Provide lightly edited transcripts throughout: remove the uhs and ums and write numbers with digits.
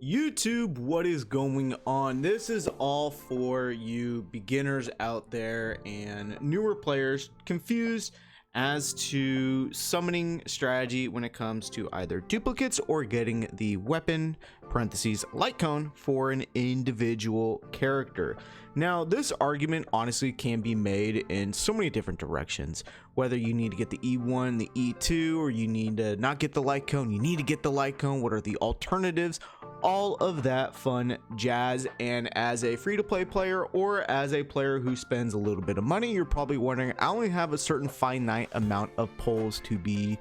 YouTube, what is going on? This is all for you beginners out there and newer players confused as to summoning strategy when it comes to either duplicates or getting the weapon parentheses Lightcone for an individual character. Now, this argument honestly can be made in so many different directions. Whether you need to get the E1, the E2, or you need to not get the Lightcone, you need to get the Lightcone. What are the alternatives? All of that fun jazz. And as a free-to-play player or as a player who spends a little bit of money, you're probably wondering, I only have a certain finite amount of pulls to be,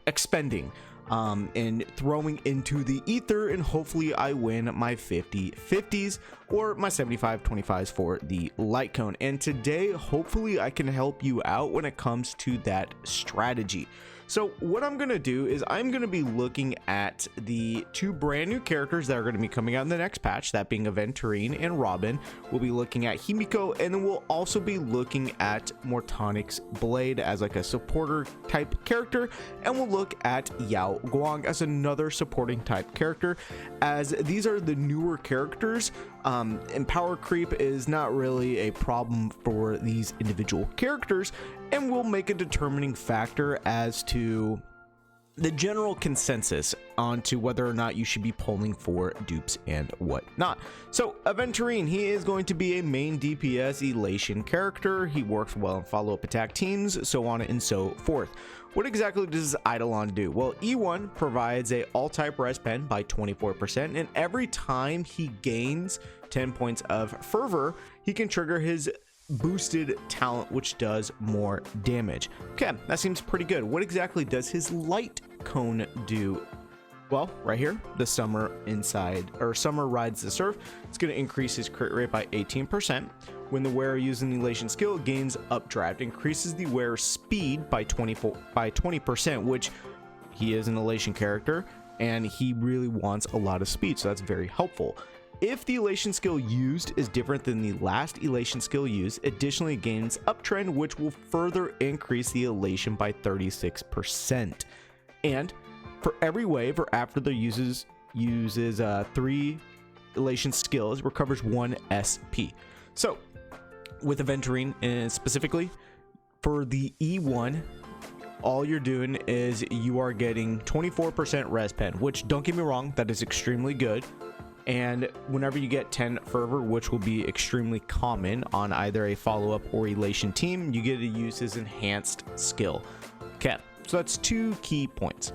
expending and throwing into the ether, and hopefully I win my 50-50s or my 75-25s for the Lightcone. And today, hopefully I can help you out when it comes to that strategy. So what I'm going to do is I'm going to be looking at the two brand new characters that are going to be coming out in the next patch, that being Aventurine and Robin. We'll be looking at Himiko, and then we'll also be looking at Mortonic's Blade as like a supporter type character, and we'll look at Yao Guang as another supporting type character, as these are the newer characters. And power creep is not really a problem for these individual characters, and will make a determining factor as to the general consensus onto whether or not you should be pulling for dupes and whatnot. So Aventurine, he is going to be a main DPS elation character. He works well in follow-up attack teams, so on and so forth. What exactly does Eidolon do? Well, E1 provides a all-type res pen by 24%, and every time he gains 10 points of fervor, he can trigger his boosted talent, which does more damage. Okay, that seems pretty good. What exactly does his Lightcone do? Well, right here, the Summer Rides the Surf. It's going to increase his crit rate by 18%. When the wearer using the elation skill gains updraft, increases the wearer's speed by 20%, which he is an elation character and he really wants a lot of speed, so that's very helpful. If the elation skill used is different than the last elation skill used, additionally gains uptrend, which will further increase the elation by 36%. And for every wave or after the uses 3 elation skills, recovers 1 SP. So with Aventurine and specifically for the E1, all you're doing is you are getting 24% res pen, which, don't get me wrong, that is extremely good. And whenever you get 10 fervor, which will be extremely common on either a follow-up or elation team, you get to use his enhanced skill. Okay, so that's 2 key points.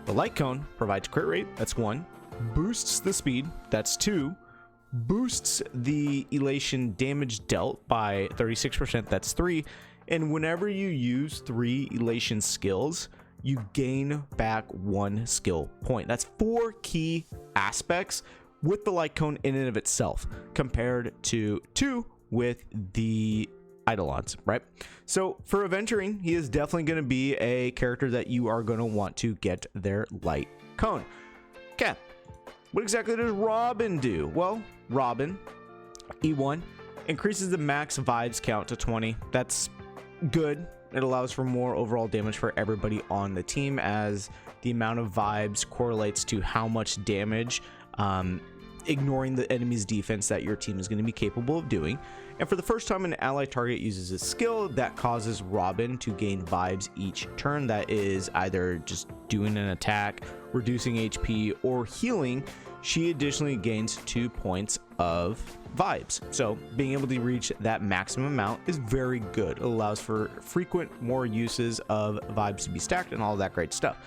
The Lightcone provides crit rate, that's 1. Boosts the speed, that's 2. Boosts the elation damage dealt by 36%, that's 3. And whenever you use 3 elation skills, you gain back 1 skill point. That's 4 key aspects with the Lightcone in and of itself, compared to 2 with the Eidolons, right? So for Aventurine, he is definitely going to be a character that you are going to want to get their Lightcone. Okay, what exactly does Robin do? Well, Robin, E1, increases the max vibes count to 20. That's good. It allows for more overall damage for everybody on the team, as the amount of vibes correlates to how much damage ignoring the enemy's defense that your team is going to be capable of doing. And for the first time an ally target uses a skill that causes Robin to gain vibes each turn, that is either just doing an attack, reducing HP, or healing, she additionally gains 2 points of vibes. So being able to reach that maximum amount is very good. It allows for frequent more uses of vibes to be stacked and all that great stuff.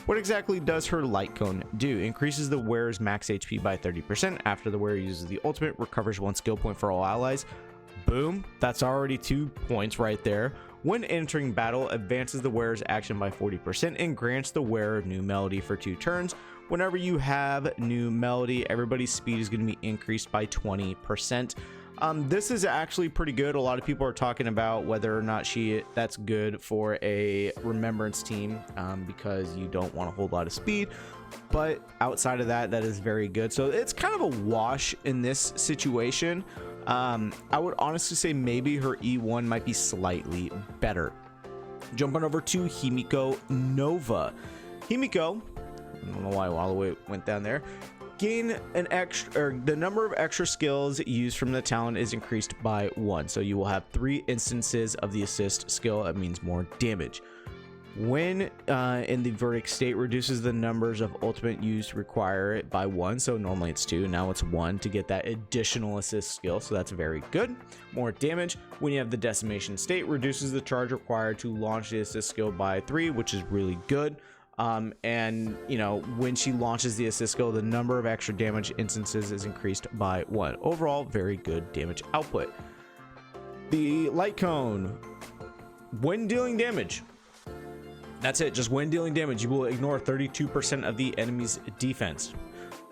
What exactly does her Lightcone do? Increases the wearer's max HP by 30%. After the wearer uses the ultimate, recovers 1 skill point for all allies. Boom, that's already 2 points right there. When entering battle, advances the wearer's action by 40% and grants the wearer new melody for 2 turns. Whenever you have new melody, everybody's speed is going to be increased by 20%. This is actually pretty good. A lot of people are talking about whether or not that's good for a remembrance team, because you don't want a whole lot of speed. But outside of that, that is very good. So it's kind of a wash in this situation. I would honestly say maybe her E1 might be slightly better. Jumping over to Heo Nova. Himiko, I don't know why all the way went down there. gain an extra, or the number of extra skills used from the talent is increased by 1. So you will have 3 instances of the assist skill. That means more damage. When in the verdict state, reduces the numbers of ultimate use require it by 1. So normally it's 2, now it's 1 to get that additional assist skill. So that's very good. More damage. When you have the decimation state, reduces the charge required to launch the assist skill by 3, which is really good. And you know, when she launches the assist skill, the number of extra damage instances is increased by 1. Overall, very good damage output. The light cone, when dealing damage, that's it, just when dealing damage, you will ignore 32% of the enemy's defense.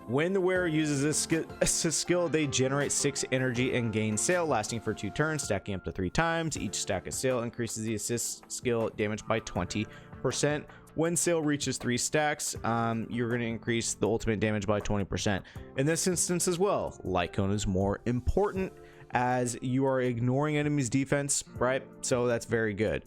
When the wearer uses this assist skill, they generate 6 energy and gain sail, lasting for 2 turns, stacking up to 3 times. Each stack of sail increases the assist skill damage by 20%. When sail reaches 3 stacks, you're going to increase the ultimate damage by 20%. In this instance as well, light cone is more important as you are ignoring enemies' defense, right? So that's very good.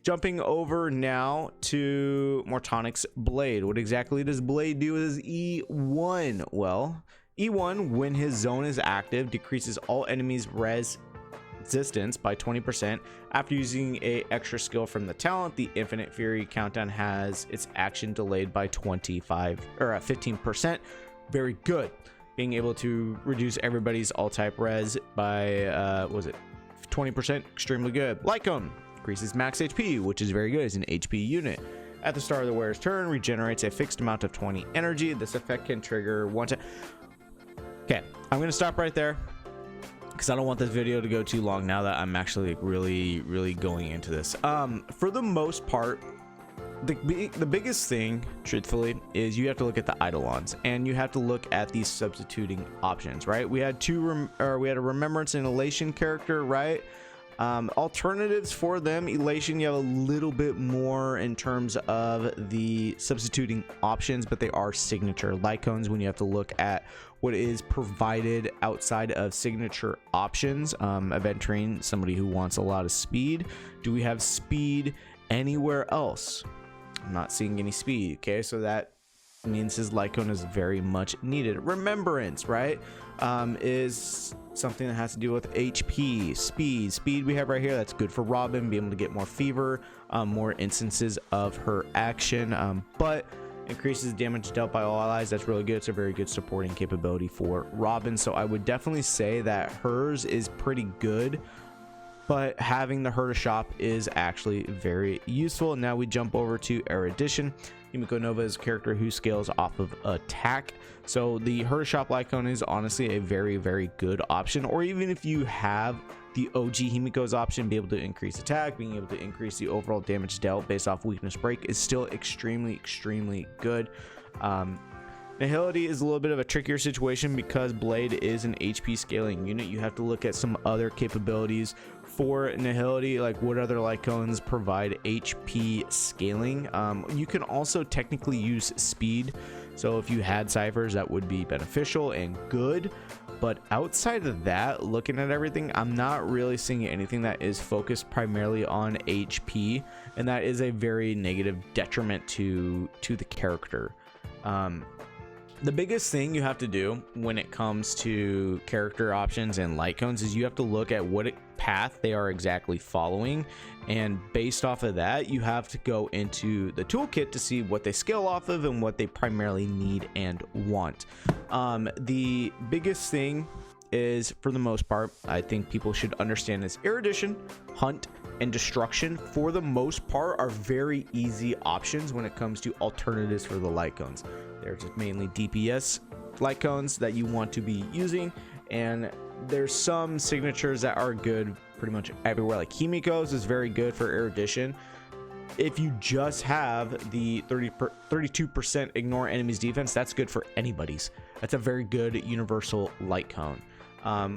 Jumping over now to Mortonic's Blade. What exactly does Blade do is E1? Well, E1, when his zone is active, decreases all enemies' resistance by 20%. After using a extra skill from the talent, the Infinite Fury countdown has its action delayed by 15%. Very good. Being able to reduce everybody's all type res by 20%, extremely good. Lightcone increases max HP, which is very good as an HP unit. At the start of the wearer's turn, regenerates a fixed amount of 20 energy. This effect can trigger one time. Okay, I'm gonna stop right there because I don't want this video to go too long now that I'm actually really going into this. For the most part, the biggest thing, truthfully, is you have to look at the Eidolons and you have to look at these substituting options, right? We had we had a Remembrance and Elation character, right? Alternatives for them, Elation, you have a little bit more in terms of the substituting options, but they are signature. Lightcones, when you have to look at what is provided outside of signature options. Aventurine, somebody who wants a lot of speed. Do we have speed anywhere else? I'm not seeing any speed. Okay, so that means his Lightcone is very much needed. Remembrance, right, is something that has to do with HP. Speed we have right here, that's good for Robin, be able to get more fever, more instances of her action, but increases damage dealt by all allies. That's really good. It's a very good supporting capability for Robin, so I would definitely say that hers is pretty good, but having the Heo shop is actually very useful. Now we jump over to Erudition. Heo Nova is a character who scales off of attack, so the Heo shop Lightcone is honestly a very good option. Or even if you have the OG Himiko's option, be able to increase attack, being able to increase the overall damage dealt based off weakness break is still extremely good. Nihility is a little bit of a trickier situation because Blade is an HP scaling unit. You have to look at some other capabilities for Nihility, like what other Lightcones provide HP scaling. You can also technically use speed, so if you had ciphers, that would be beneficial and good. But outside of that, looking at everything, I'm not really seeing anything that is focused primarily on HP, and that is a very negative detriment to the character. The biggest thing you have to do when it comes to character options and Lightcones is you have to look at what path they are exactly following, and based off of that, you have to go into the toolkit to see what they scale off of and what they primarily need and want. The biggest thing is, for the most part, I think people should understand is Erudition, Hunt, and Destruction, for the most part, are very easy options when it comes to alternatives for the Lightcones. They're just mainly DPS Lightcones that you want to be using, and there's some signatures that are good pretty much everywhere. Like Himiko's is very good for Erudition. If you just have the 32% ignore enemies defense, that's good for anybody's. That's a very good universal Lightcone.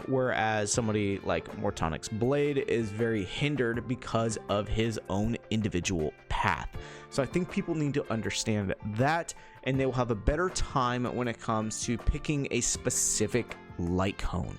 Whereas somebody like Mortonic's Blade is very hindered because of his own individual path. So I think people need to understand that, and they will have a better time when it comes to picking a specific Lightcone.